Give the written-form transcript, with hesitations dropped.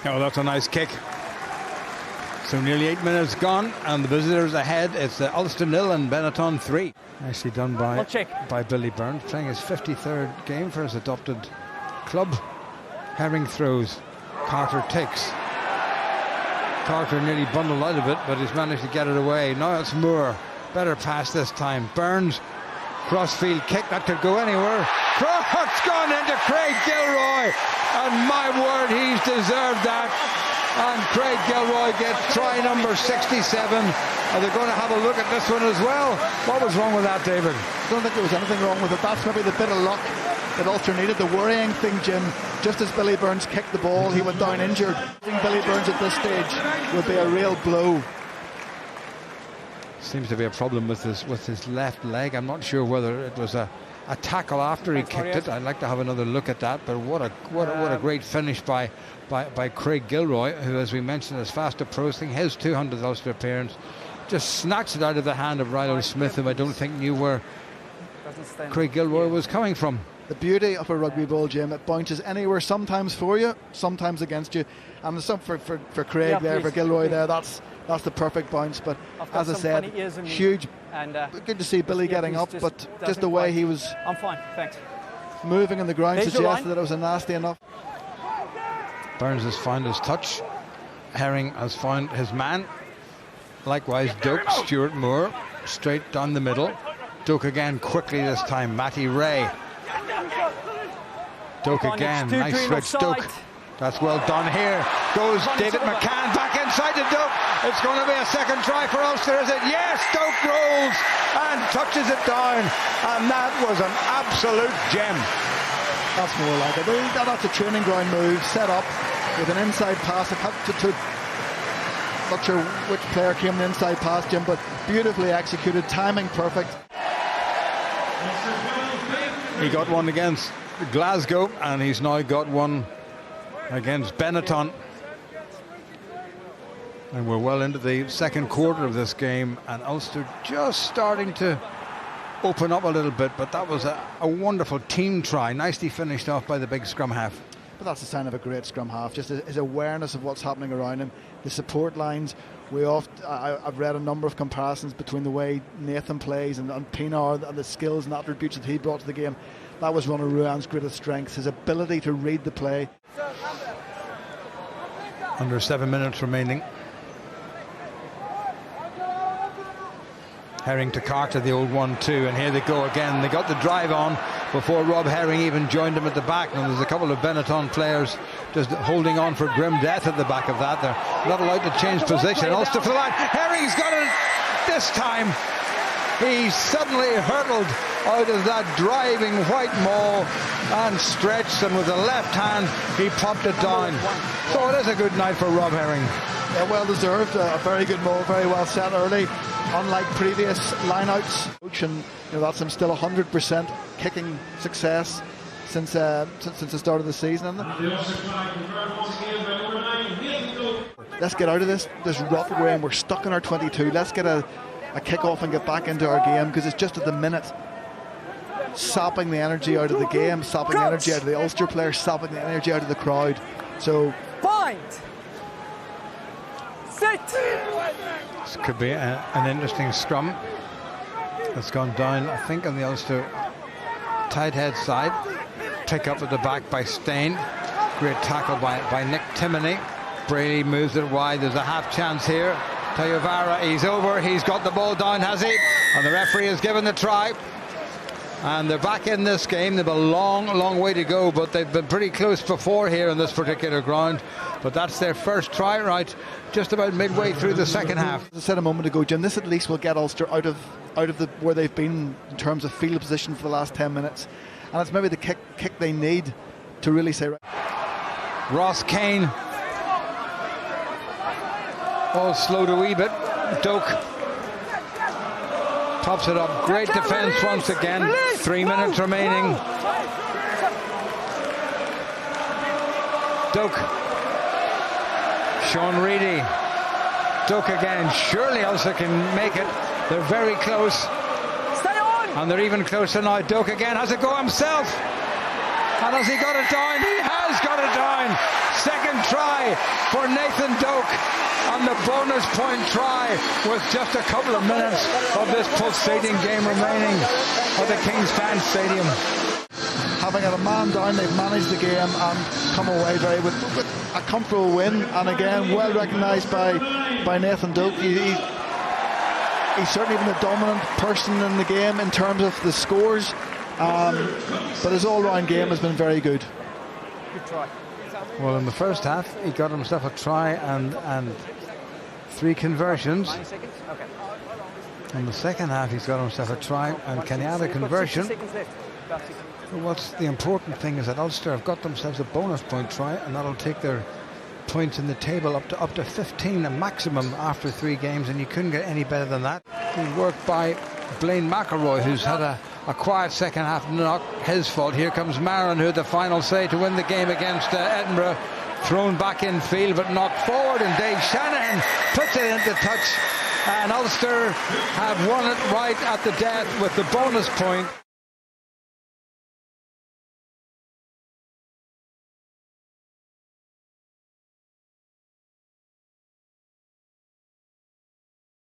Oh, that's a nice kick. So nearly 8 minutes gone, and the visitors ahead. It's Ulster 0 and Benetton 3. Nicely done by Billy Burns, playing his 53rd game for his adopted club. Herring throws. Carter takes. Carter nearly bundled out of it, but he's managed to get it away. Now it's Moore. Better pass this time. Burns. Crossfield kick. That could go anywhere. It's gone into Craig Gilroy. And my word, he's deserved that. And Craig Gilroy gets try number 67. Are they going to have a look at this one as well? What was wrong with that, David? I don't think there was anything wrong with it. That's maybe the bit of luck that Ulster needed. The worrying thing, Jim, just as Billy Burns kicked the ball, he went down injured. I think Billy Burns at this stage would be a real blow. Seems to be a problem with his left leg. I'm not sure whether it was a tackle after he kicked it. I'd like to have another look at that. But what a great finish by Craig Gilroy, who, as we mentioned, is fast approaching his 200th Ulster appearance. Just snatched it out of the hand of Rilo Smith, who I don't think knew where Craig Gilroy was coming from. The beauty of a rugby ball, Jim, it bounces anywhere, sometimes for you, sometimes against you. And there's some for Craig there, for Gilroy there. That's the perfect bounce. But as I said, huge. And good to see Billy getting up, but just the way he was. I'm fine, thanks. Moving in the ground suggested that it was a nasty enough. Burns has found his touch. Herring has found his man. Likewise, Doak, Stuart Moore, straight down the middle. Doak again quickly this time. Matty Ray. Doak again, nice switch. Doak. That's well done here. Goes David McCann back inside to Doak. It's going to be a second try for Ulster, is it? Yes, Doak rolls and touches it down. And that was an absolute gem. That's more like it. That's a training ground move, set up with an inside pass. Not sure which player came the inside pass, Jim, but beautifully executed, timing perfect. He got one against Glasgow, and he's now got one against Benetton. And we're well into the second quarter of this game, and Ulster just starting to open up a little bit, but that was a wonderful team try, nicely finished off by the big scrum half. But that's a sign of a great scrum half, just his awareness of what's happening around him, the support lines. I've read a number of comparisons between the way Nathan plays and Pinar and the skills and attributes that he brought to the game. That was one of Ruan's greatest strengths, his ability to read the play. Under 7 minutes remaining. Herring to Carter, the old 1-2, and here they go again. They got the drive on before Rob Herring even joined him at the back. And there's a couple of Benetton players just holding on for grim death at the back of that. They're not allowed to change position. Ulster for the line. Herring's got it this time. He suddenly hurtled out of that driving white maul and stretched, and with the left hand he popped it down. So it is a good night for Rob Herring. Yeah, well deserved. A very good maul, very well set early. Unlike previous lineouts, and that's him still 100% kicking success since the start of the season. Let's get out of this rut we're in. We're stuck in our 22. Let's get a kick-off and get back into our game, because it's just at the minute sapping the energy out of the game, sapping the energy out of the Ulster players, sapping the energy out of the crowd. So find sit. This could be an interesting scrum. It's gone down, I think, on the Ulster tight head side. Pick up at the back by Stain. Great tackle by Nick Timoney. Brady moves it wide. There's a half chance here. Tayovara, he's over. He's got the ball down, has he? And the referee has given the try. And they're back in this game. They've a long way to go, but they've been pretty close before here on this particular ground. But that's their first try, right just about midway through the second half. As I said a moment ago, Jim, this at least will get Ulster out of where they've been in terms of field position for the last 10 minutes. And it's maybe the kick they need to really say right. Ross Kane all slowed a wee bit. Doak pops it up. Great defence once again. 3 minutes remaining. Doak. Sean Reedy. Doak again. Surely Ulster can make it. They're very close. Stay on. And they're even closer now. Doak again has a go himself. And has he got it down? He has got it down. Second try for Nathan Doak on the bonus point try with just a couple of minutes of this pulsating game remaining at the Kingspan Stadium. Having had a man down, they've managed the game and come away with a comfortable win, and again well recognised by Nathan Doak. He's certainly been the dominant person in the game in terms of the scores, but his all-round game has been very good. Good try. Well, in the first half he got himself a try and 3 conversions. In the second half he's got himself a try, and can he add a conversion? What's the important thing is that Ulster have got themselves a bonus point try, and that'll take their points in the table up to 15, a maximum after 3 games, and you couldn't get any better than that. Good work by Blaine McElroy, who's had a quiet second half, not his fault. Here comes Maron, who had the final say to win the game against Edinburgh. Thrown back in field but knocked forward, and Dave Shanahan puts it into touch, and Ulster have won it right at the death with the bonus point.